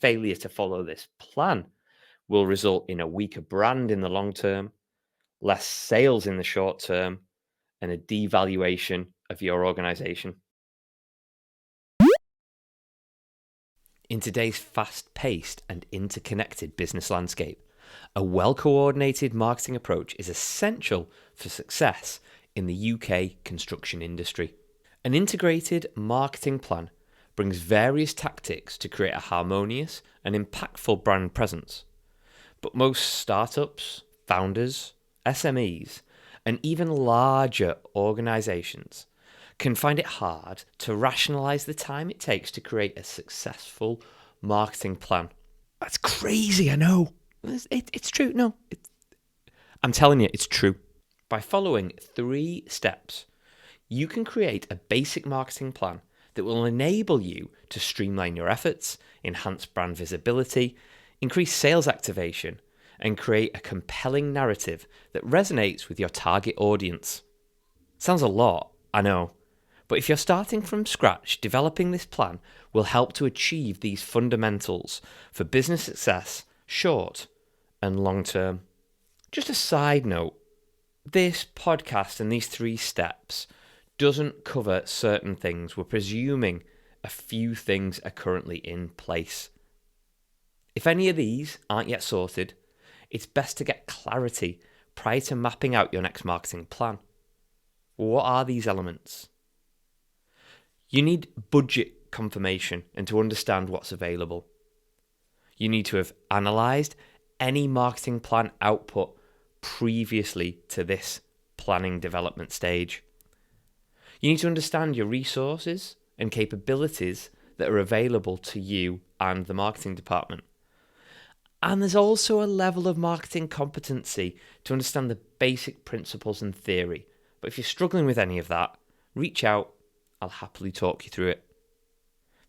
Failure to follow this plan will result in a weaker brand in the long term, less sales in the short term, and a devaluation of your organization. In today's fast-paced and interconnected business landscape, a well-coordinated marketing approach is essential for success in the UK construction industry. An integrated marketing plan brings various tactics to create a harmonious and impactful brand presence. But most startups, founders, SMEs, and even larger organizations can find it hard to rationalize the time it takes to create a successful marketing plan. That's crazy, I know. It's true. No, I'm telling you, it's true. By following 3 steps, you can create a basic marketing plan that will enable you to streamline your efforts, enhance brand visibility, increase sales activation, and create a compelling narrative that resonates with your target audience. Sounds a lot, I know, but if you're starting from scratch, developing this plan will help to achieve these fundamentals for business success, short and long term. Just a side note, this podcast and these 3 steps doesn't cover certain things. We're presuming a few things are currently in place. If any of these aren't yet sorted, it's best to get clarity prior to mapping out your next marketing plan. What are these elements? You need budget confirmation and to understand what's available. You need to have analysed any marketing plan output previously to this planning development stage. You need to understand your resources and capabilities that are available to you and the marketing department. And there's also a level of marketing competency to understand the basic principles and theory. But if you're struggling with any of that, reach out. I'll happily talk you through it.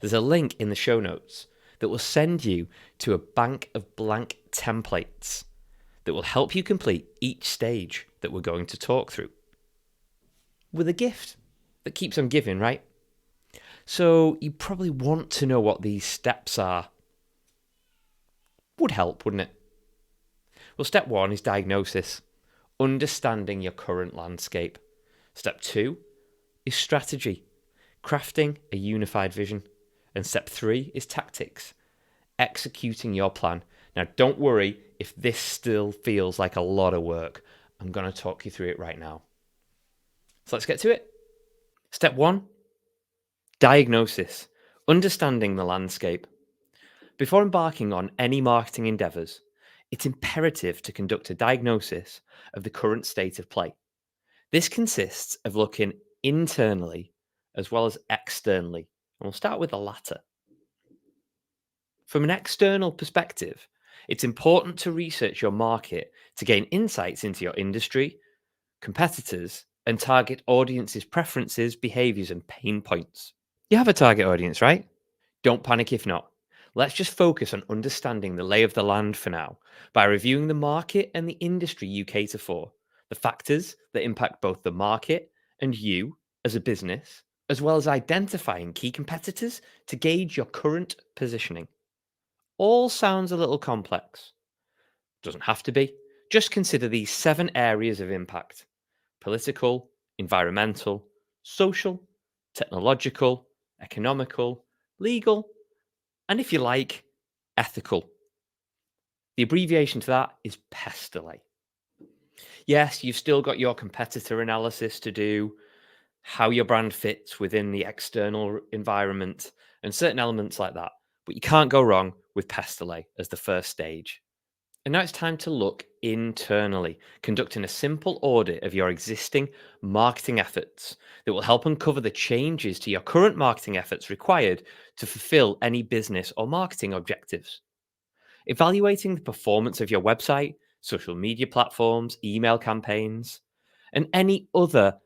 There's a link in the show notes that will send you to a bank of blank templates that will help you complete each stage that we're going to talk through. With a gift that keeps on giving, right? So you probably want to know what these steps are. Would help, wouldn't it? Well, step 1 is diagnosis, understanding your current landscape. Step 2 is strategy, crafting a unified vision. And step 3 is tactics, executing your plan. Now, don't worry if this still feels like a lot of work. I'm going to talk you through it right now. So let's get to it. Step 1, diagnosis, understanding the landscape. Before embarking on any marketing endeavours, it's imperative to conduct a diagnosis of the current state of play. This consists of looking internally as well as externally, and we'll start with the latter. From an external perspective, it's important to research your market to gain insights into your industry, competitors, and target audience's preferences, behaviours, and pain points. You have a target audience, right? Don't panic if not. Let's just focus on understanding the lay of the land for now by reviewing the market and the industry you cater for, the factors that impact both the market and you as a business, as well as identifying key competitors to gauge your current positioning. All sounds a little complex. Doesn't have to be. Just consider these 7 areas of impact: political, environmental, social, technological, economical, legal, and if you like, ethical. The abbreviation to that is PESTELE. Yes, you've still got your competitor analysis to do, how your brand fits within the external environment, and certain elements like that. But you can't go wrong with PESTELE as the first stage. And now it's time to look internally, conducting a simple audit of your existing marketing efforts that will help uncover the changes to your current marketing efforts required to fulfill any business or marketing objectives. Evaluating the performance of your website, social media platforms, email campaigns, and any other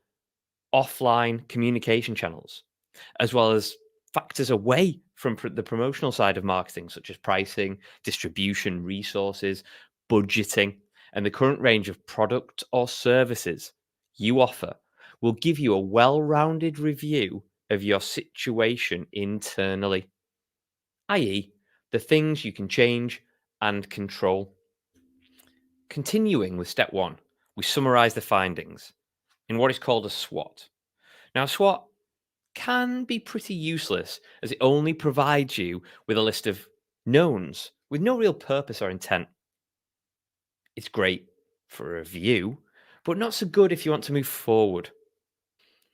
offline communication channels, as well as factors away from the promotional side of marketing, such as pricing, distribution, resources, budgeting, and the current range of product or services you offer will give you a well-rounded review of your situation internally, i.e., the things you can change and control. Continuing with step 1, we summarize the findings in what is called a SWOT. Now, a SWOT can be pretty useless as it only provides you with a list of knowns with no real purpose or intent. It's great for a review, but not so good if you want to move forward.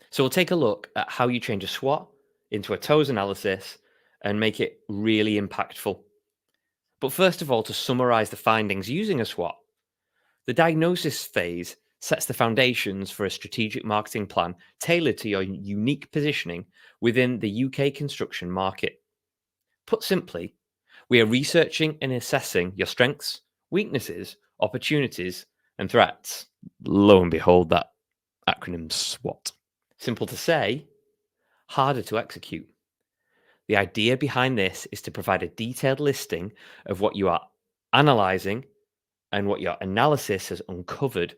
So we'll take a look at how you change a SWOT into a TOES analysis and make it really impactful. But first of all, to summarize the findings using a SWOT, the diagnosis phase sets the foundations for a strategic marketing plan tailored to your unique positioning within the UK construction market. Put simply, we are researching and assessing your strengths, weaknesses, opportunities, and threats. Lo and behold, that acronym SWOT. Simple to say, harder to execute. The idea behind this is to provide a detailed listing of what you are analysing and what your analysis has uncovered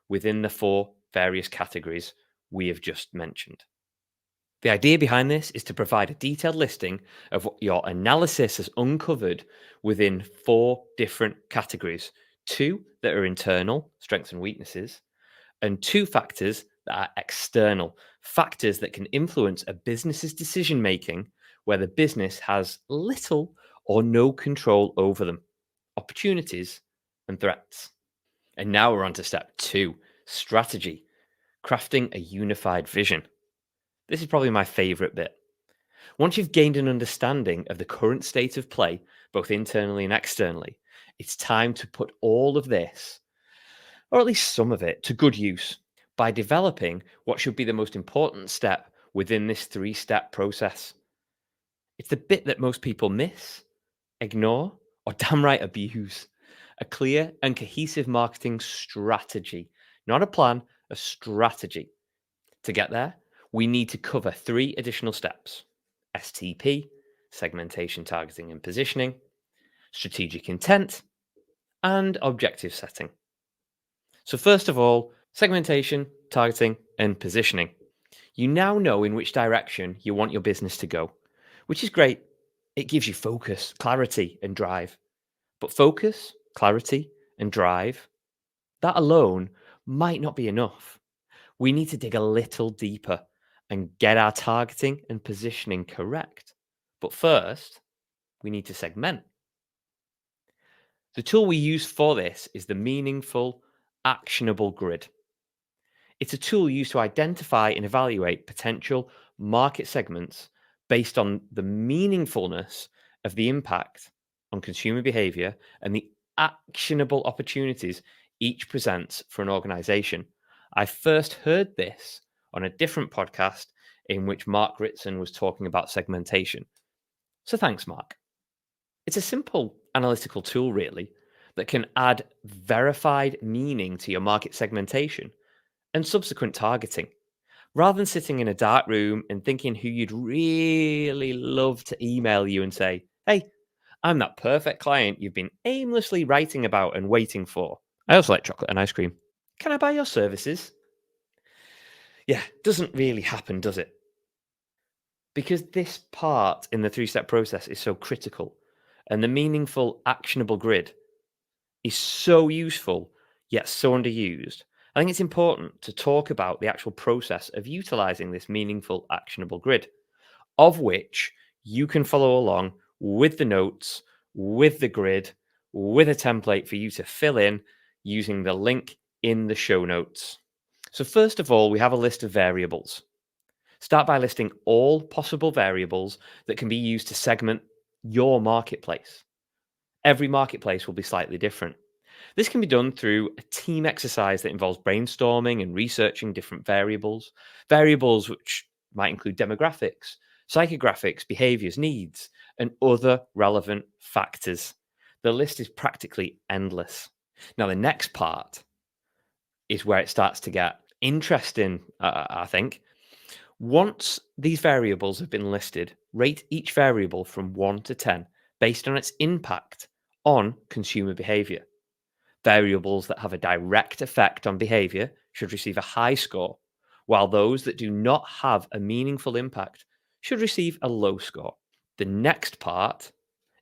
within the 4 various categories we have just mentioned. The idea behind this is to provide a detailed listing of what your analysis has uncovered within 4 different categories. 2 that are internal, strengths and weaknesses, and 2 factors that are external, factors that can influence a business's decision making where the business has little or no control over them, opportunities and threats. And now we're on to step 2, strategy, crafting a unified vision. This is probably my favorite bit. Once you've gained an understanding of the current state of play, both internally and externally, it's time to put all of this, or at least some of it, to good use by developing what should be the most important step within this 3-step process. It's the bit that most people miss, ignore, or damn right abuse. A clear and cohesive marketing strategy, not a plan, a strategy. To get there, we need to cover 3 additional steps: STP, segmentation, targeting, and positioning, strategic intent, and objective setting. So, first of all, segmentation, targeting, and positioning. You now know in which direction you want your business to go, which is great. It gives you focus, clarity, and drive. But focus, clarity, and drive, that alone might not be enough. We need to dig a little deeper and get our targeting and positioning correct. But first, we need to segment. The tool we use for this is the meaningful, actionable grid. It's a tool used to identify and evaluate potential market segments based on the meaningfulness of the impact on consumer behavior and the actionable opportunities each presents for an organization. I first heard this on a different podcast in which Mark Ritson was talking about segmentation. So thanks, Mark. It's a simple analytical tool, really, that can add verified meaning to your market segmentation and subsequent targeting. Rather than sitting in a dark room and thinking who you'd really love to email you and say, hey, I'm that perfect client you've been aimlessly writing about and waiting for. I also like chocolate and ice cream. Can I buy your services? Yeah, doesn't really happen, does it? Because this part in the 3-step process is so critical, and the meaningful, actionable grid is so useful, yet so underused. I think it's important to talk about the actual process of utilizing this meaningful, actionable grid, of which you can follow along with the notes, with the grid, with a template for you to fill in using the link in the show notes. So first of all, we have a list of variables. Start by listing all possible variables that can be used to segment your marketplace. Every marketplace will be slightly different. This can be done through a team exercise that involves brainstorming and researching different variables which might include demographics, psychographics, behaviors, needs, and other relevant factors. The list is practically endless. Now, the next part is where it starts to get interesting, I think. Once these variables have been listed, rate each variable from 1 to 10 based on its impact on consumer behavior. Variables that have a direct effect on behavior should receive a high score, while those that do not have a meaningful impact should receive a low score. The next part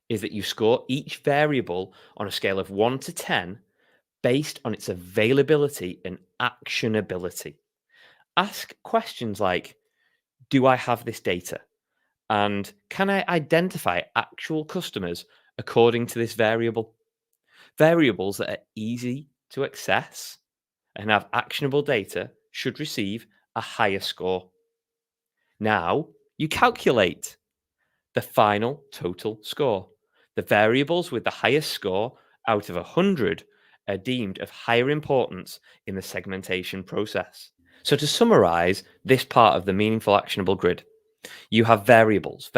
is that you score each variable on a scale of 1 to 10 based on its availability and actionability. Ask questions like, do I have this data? And can I identify actual customers according to this variable? Variables that are easy to access and have actionable data should receive a higher score. Now you calculate the final total score. The variables with the highest score out of 100 are deemed of higher importance in the segmentation process. So, to summarize this part of the meaningful actionable grid, you have variables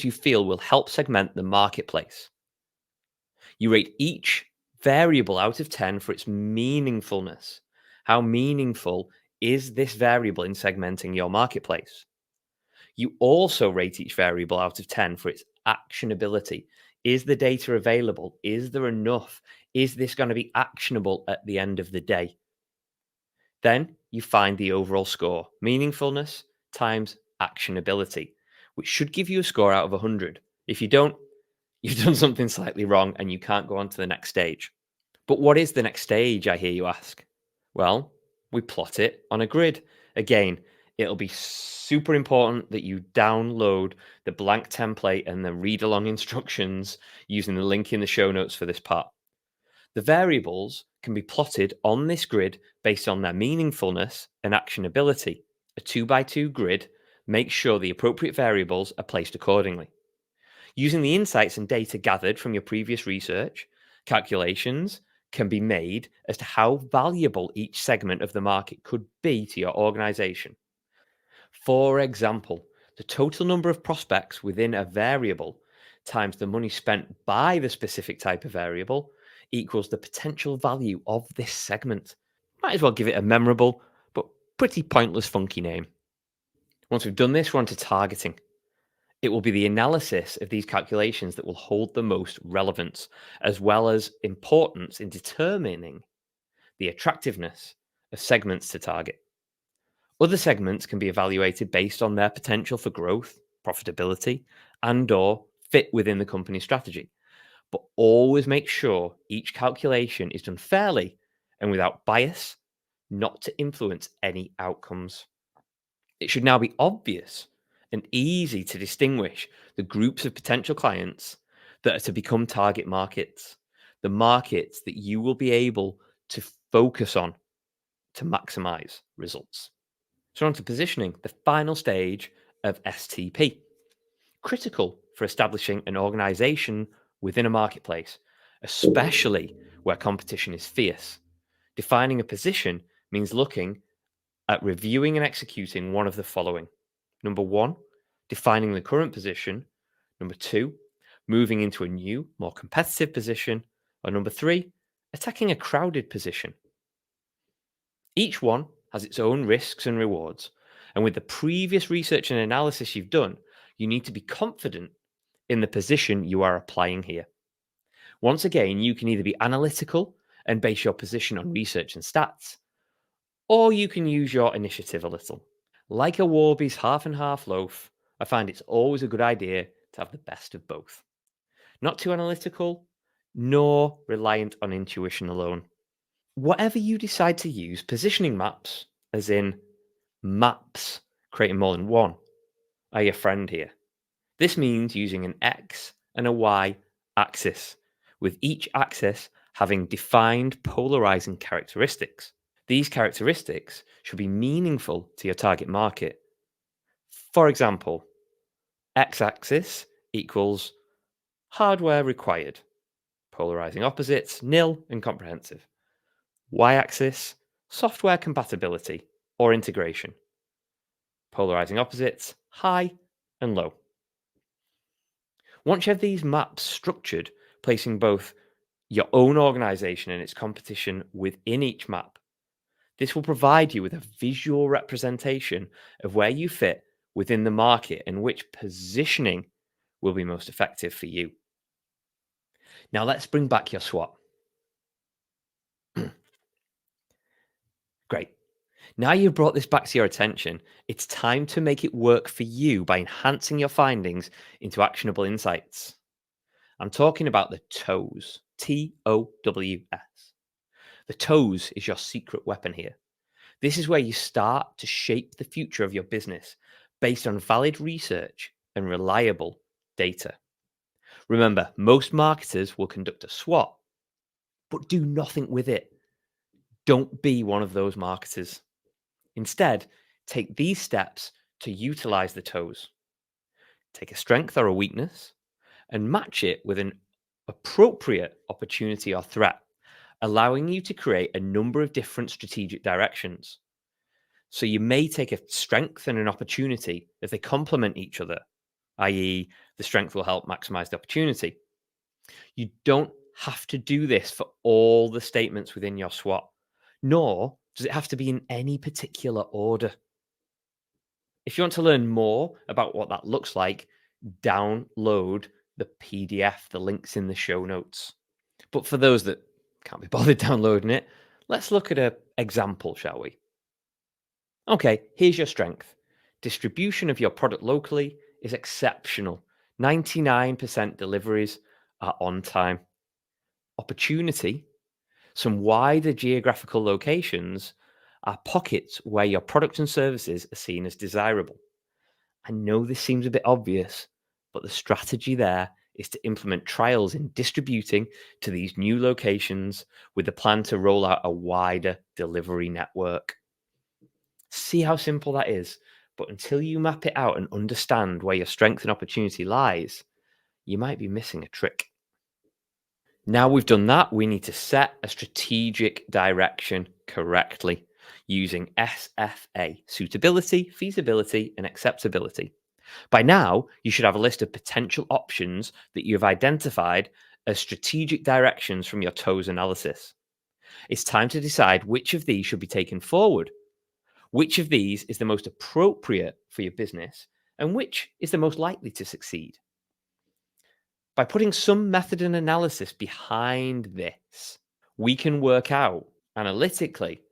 you feel will help segment the marketplace. You rate each variable out of 10 for its meaningfulness. How meaningful is this variable in segmenting your marketplace? You also rate each variable out of 10 for its actionability. Is the data available? Is there enough? Is this going to be actionable at the end of the day? Then you find the overall score, meaningfulness times actionability, which should give you a score out of 100. If you don't, you've done something slightly wrong and you can't go on to the next stage. But what is the next stage, I hear you ask? Well, we plot it on a grid. Again, it'll be super important that you download the blank template and the read along instructions using the link in the show notes for this part. The variables can be plotted on this grid based on their meaningfulness and actionability. A 2x2 grid makes sure the appropriate variables are placed accordingly. Using the insights and data gathered from your previous research, calculations can be made as to how valuable each segment of the market could be to your organization. For example, the total number of prospects within a variable times the money spent by the specific type of variable equals the potential value of this segment. Might as well give it a memorable but pretty pointless funky name. Once we've done this, we're on to targeting. It will be the analysis of these calculations that will hold the most relevance, as well as importance in determining the attractiveness of segments to target. Other segments can be evaluated based on their potential for growth, profitability, and/or fit within the company's strategy. But always make sure each calculation is done fairly and without bias, not to influence any outcomes. It should now be obvious and easy to distinguish the groups of potential clients that are to become target markets, the markets that you will be able to focus on to maximize results. So, on to positioning, the final stage of STP. Critical for establishing an organization within a marketplace, especially where competition is fierce. Defining a position means looking at reviewing and executing one of the following. Number one, defining the current position. Number two, moving into a new, more competitive position. Or number three, attacking a crowded position. Each one has its own risks and rewards. And with the previous research and analysis you've done, you need to be confident in the position you are applying here. Once again, you can either be analytical and base your position on research and stats, or you can use your initiative a little. Like a Warby's half and half loaf, I find it's always a good idea to have the best of both. Not too analytical, nor reliant on intuition alone. Whatever you decide to use, positioning maps, as in maps, creating more than one, are your friend here. This means using an X and a Y axis, with each axis having defined polarizing characteristics. These characteristics should be meaningful to your target market. For example, x-axis equals hardware required, polarizing opposites, nil and comprehensive. Y-axis, software compatibility or integration, polarizing opposites, high and low. Once you have these maps structured, placing both your own organization and its competition within each map, this will provide you with a visual representation of where you fit within the market and which positioning will be most effective for you. Now let's bring back your SWOT. Great. Now you've brought this back to your attention, it's time to make it work for you by enhancing your findings into actionable insights. I'm talking about the toes. TOWS. The toes is your secret weapon here. This is where you start to shape the future of your business based on valid research and reliable data. Remember, most marketers will conduct a SWOT, but do nothing with it. Don't be one of those marketers. Instead, take these steps to utilize the toes. Take a strength or a weakness and match it with an appropriate opportunity or threat, allowing you to create a number of different strategic directions. So you may take a strength and an opportunity if they complement each other, i.e., the strength will help maximize the opportunity. You don't have to do this for all the statements within your SWOT, nor does it have to be in any particular order. If you want to learn more about what that looks like, download the PDF. The link's in the show notes. But for those that can't be bothered downloading it, let's look at an example, shall we? Okay, here's your strength. Distribution of your product locally is exceptional. 99% deliveries are on time. Opportunity, some wider geographical locations are pockets where your products and services are seen as desirable. I know this seems a bit obvious, but the strategy there is to implement trials in distributing to these new locations with the plan to roll out a wider delivery network. See how simple that is, but until you map it out and understand where your strength and opportunity lies, you might be missing a trick. Now we've done that, we need to set a strategic direction correctly using SFA, suitability, feasibility, and acceptability. By now, you should have a list of potential options that you've identified as strategic directions from your TOES analysis. It's time to decide which of these should be taken forward. Which of these is the most appropriate for your business and which is the most likely to succeed? By putting some method and analysis behind this, we can work out analytically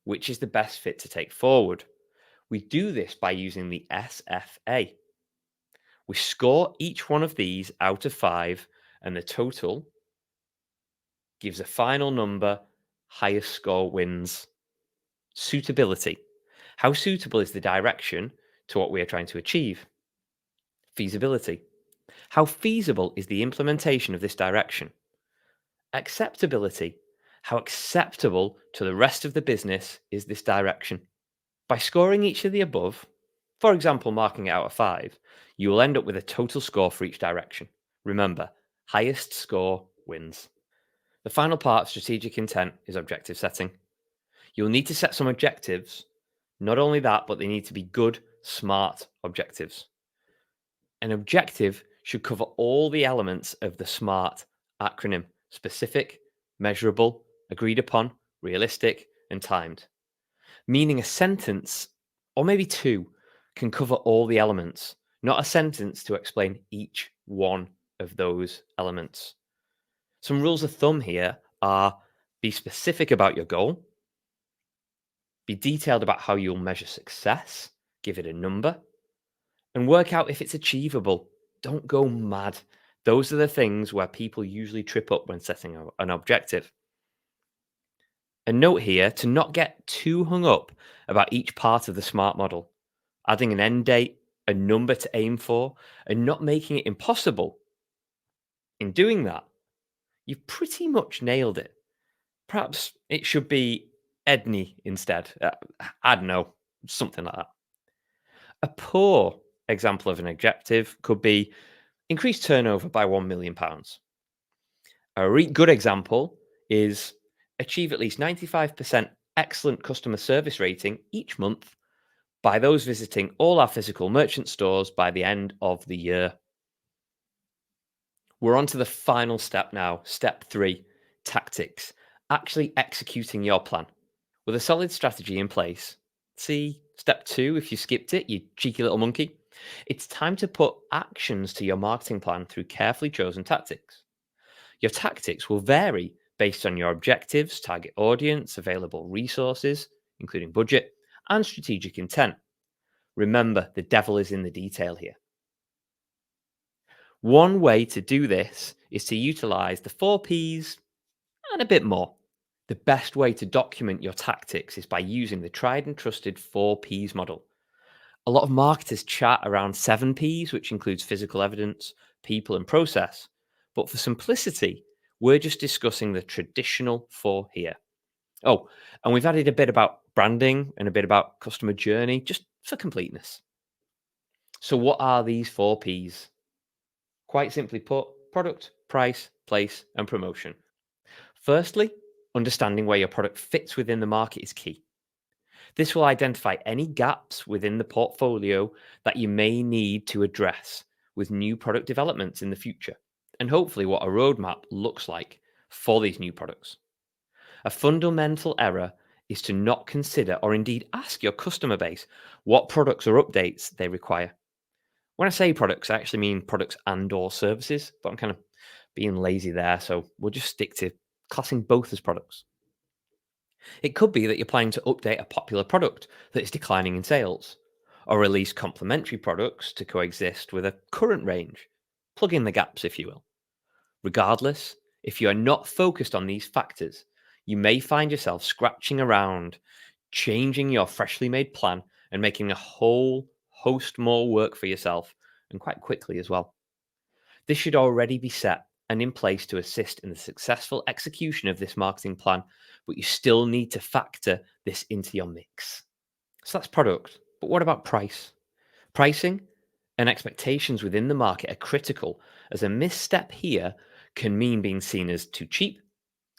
which is the best fit to take forward. We do this by using the SFA. We score each one of these out of 5, and the total gives a final number. Highest score wins. Suitability. How suitable is the direction to what we are trying to achieve? Feasibility. How feasible is the implementation of this direction? Acceptability. How acceptable to the rest of the business is this direction? By scoring each of the above, for example, marking it out of 5, you will end up with a total score for each direction. Remember, highest score wins. The final part of strategic intent is objective setting. You'll need to set some objectives. Not only that, but they need to be good, smart objectives. An objective should cover all the elements of the SMART acronym: specific, measurable, agreed upon, realistic, and timed. Meaning a sentence, or maybe 2, can cover all the elements, not a sentence to explain each one of those elements. Some rules of thumb here are: be specific about your goal, be detailed about how you'll measure success, give it a number, and work out if it's achievable. Don't go mad. Those are the things where people usually trip up when setting an objective. A note here to not get too hung up about each part of the SMART model, adding an end date, a number to aim for, and not making it impossible. In doing that, you've pretty much nailed it. Perhaps it should be EDNI instead. I don't know, something like that. A poor example of an objective could be increase turnover by £1 million. A good example is achieve at least 95% excellent customer service rating each month by those visiting all our physical merchant stores by the end of the year. We're on to the final step now, step 3, tactics, actually executing your plan. With a solid strategy in place, see step 2 if you skipped it, you cheeky little monkey. It's time to put actions to your marketing plan through carefully chosen tactics. Your tactics will vary based on your objectives, target audience, available resources, including budget, and strategic intent. Remember, the devil is in the detail here. One way to do this is to utilize the 4Ps and a bit more. The best way to document your tactics is by using the tried and trusted 4Ps model. A lot of marketers chat around 7Ps, which includes physical evidence, people, and process. But for simplicity, we're just discussing the traditional 4 here. Oh, and we've added a bit about branding and a bit about customer journey just for completeness. So, what are these 4Ps? Quite simply put, product, price, place, and promotion. Firstly, understanding where your product fits within the market is key. This will identify any gaps within the portfolio that you may need to address with new product developments in the future, and hopefully what a roadmap looks like for these new products. A fundamental error is to not consider or indeed ask your customer base what products or updates they require. When I say products, I actually mean products and or services, but I'm kind of being lazy there, so we'll just stick to classing both as products. It could be that you're planning to update a popular product that is declining in sales, or release complementary products to coexist with a current range. Plug in the gaps, if you will. Regardless, if you are not focused on these factors, you may find yourself scratching around, changing your freshly made plan, and making a whole host more work for yourself, and quite quickly as well. This should already be set and in place to assist in the successful execution of this marketing plan, but you still need to factor this into your mix. So that's product, but what about price? Pricing and expectations within the market are critical, as a misstep here can mean being seen as too cheap,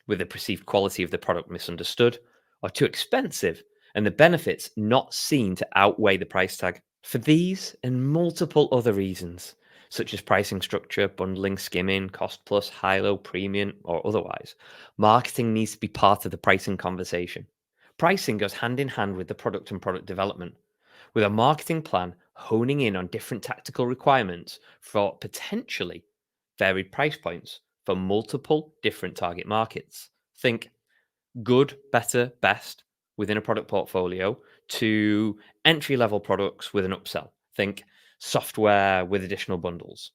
with the perceived quality of the product misunderstood, or too expensive and the benefits not seen to outweigh the price tag. For these and multiple other reasons, such as pricing structure, bundling, skimming, cost plus, high low, premium, or otherwise, marketing needs to be part of the pricing conversation. Pricing goes hand in hand with the product and product development, with a marketing plan honing in on different tactical requirements for potentially varied price points for multiple different target markets. Think good, better, best within a product portfolio to entry level products with an upsell. Think software with additional bundles.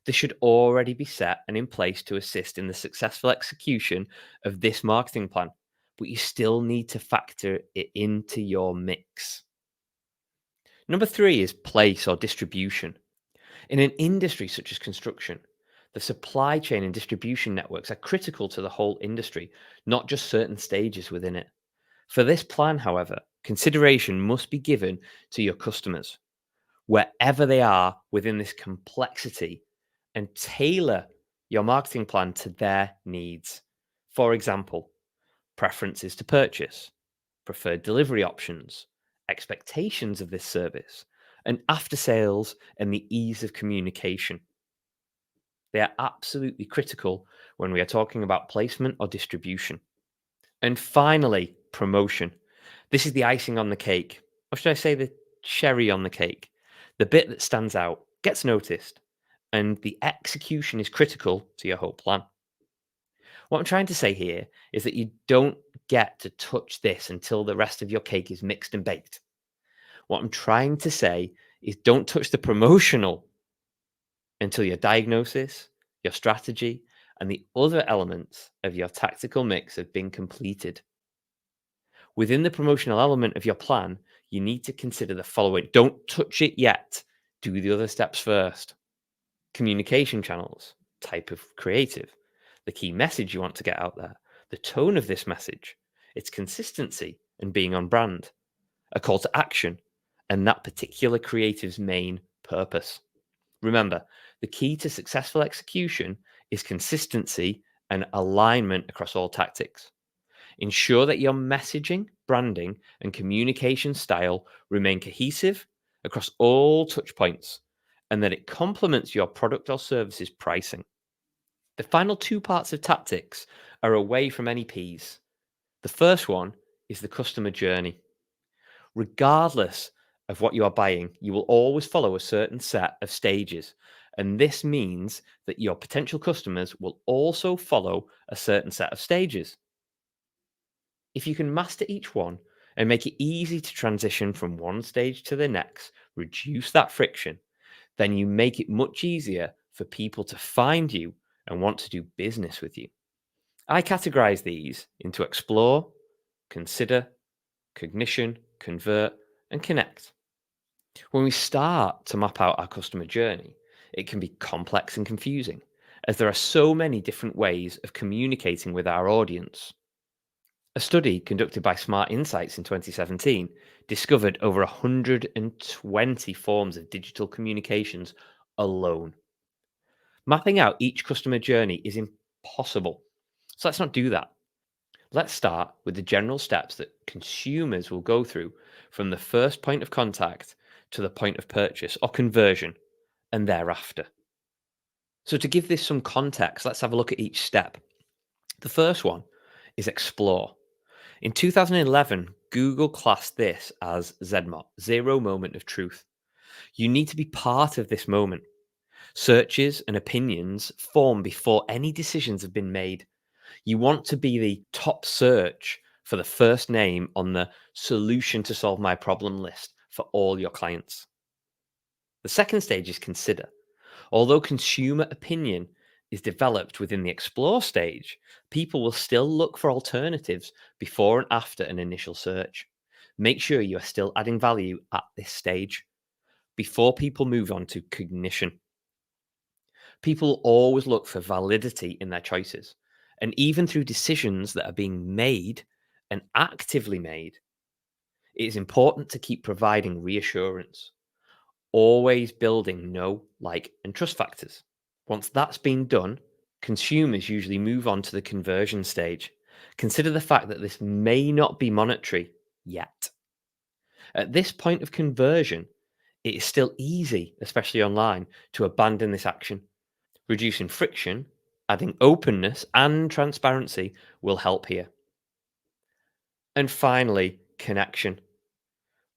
This should already be set and in place to assist in the successful execution of this marketing plan, but you still need to factor it into your mix. Number 3 is place or distribution. In an industry such as construction, the supply chain and distribution networks are critical to the whole industry, not just certain stages within it. For this plan, however, consideration must be given to your customers, wherever they are within this complexity, and tailor your marketing plan to their needs. For example, preferences to purchase, preferred delivery options, expectations of this service, and after sales and the ease of communication. They are absolutely critical when we are talking about placement or distribution. And finally, promotion. This is the icing on the cake, or should I say the cherry on the cake? The bit that stands out, gets noticed, and the execution is critical to your whole plan. What I'm trying to say here is that you don't get to touch this until the rest of your cake is mixed and baked. What I'm trying to say is don't touch the promotional until your diagnosis, your strategy, and the other elements of your tactical mix have been completed. Within the promotional element of your plan, you need to consider the following. Don't touch it yet. Do the other steps first. Communication channels, type of creative, the key message you want to get out there, the tone of this message, its consistency and being on brand, a call to action, and that particular creative's main purpose. Remember, the key to successful execution is consistency and alignment across all tactics. Ensure that your messaging, branding, and communication style remain cohesive across all touch points and that it complements your product or service's pricing. The final 2 parts of tactics are away from any Ps. The first one is the customer journey. Regardless of what you are buying, you will always follow a certain set of stages. And this means that your potential customers will also follow a certain set of stages. If you can master each one and make it easy to transition from one stage to the next, reduce that friction, then you make it much easier for people to find you and want to do business with you. I categorize these into explore, consider, cognition, convert, and connect. When we start to map out our customer journey, it can be complex and confusing, as there are so many different ways of communicating with our audience. A study conducted by Smart Insights in 2017 discovered over 120 forms of digital communications alone. Mapping out each customer journey is impossible. So let's not do that. Let's start with the general steps that consumers will go through from the first point of contact to the point of purchase or conversion and thereafter. So, to give this some context, let's have a look at each step. The first one is explore. In 2011, Google classed this as ZMOT, zero moment of truth. You need to be part of this moment. Searches and opinions form before any decisions have been made. You want to be the top search for the first name on the solution to solve my problem list for all your clients. The second stage is consider. Although consumer opinion is developed within the explore stage, people will still look for alternatives before and after an initial search. Make sure you are still adding value at this stage before people move on to cognition. People always look for validity in their choices, and even through decisions that are being made and actively made, it is important to keep providing reassurance, always building know, like, and trust factors. Once that's been done, consumers usually move on to the conversion stage. Consider the fact that this may not be monetary yet. At this point of conversion, it is still easy, especially online, to abandon this action. Reducing friction, adding openness and transparency will help here. And finally, connection.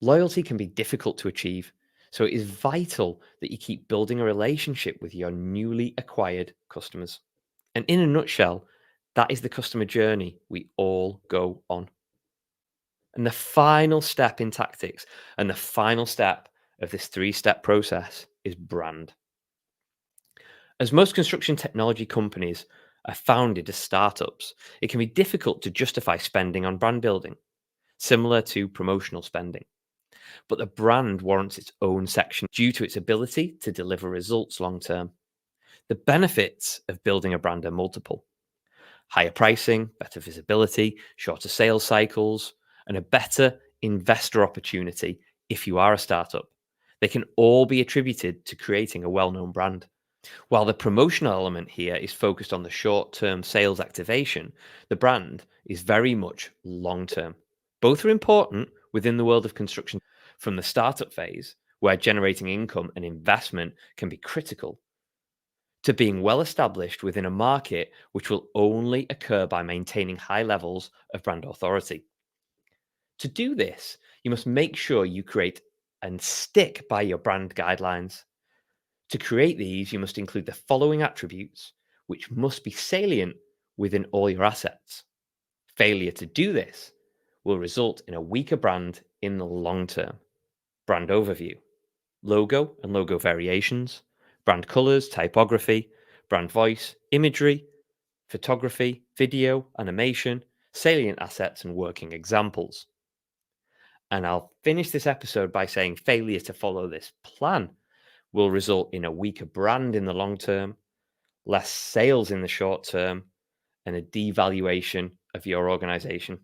Loyalty can be difficult to achieve, so it is vital that you keep building a relationship with your newly acquired customers. And in a nutshell, that is the customer journey we all go on. And the final step in tactics and the final step of this three-step process is brand. As most construction technology companies are founded as startups, it can be difficult to justify spending on brand building, similar to promotional spending. But the brand warrants its own section due to its ability to deliver results long term. The benefits of building a brand are multiple: higher pricing, better visibility, shorter sales cycles, and a better investor opportunity if you are a startup. They can all be attributed to creating a well known brand. While the promotional element here is focused on the short term sales activation, the brand is very much long term. Both are important within the world of construction, from the startup phase, where generating income and investment can be critical, to being well established within a market which will only occur by maintaining high levels of brand authority. To do this, you must make sure you create and stick by your brand guidelines. To create these, you must include the following attributes, which must be salient within all your assets. Failure to do this will result in a weaker brand in the long term. Brand overview, logo and logo variations, brand colors, typography, brand voice, imagery, photography, video, animation, salient assets, and working examples. And I'll finish this episode by saying failure to follow this plan will result in a weaker brand in the long term, less sales in the short term, and a devaluation of your organization.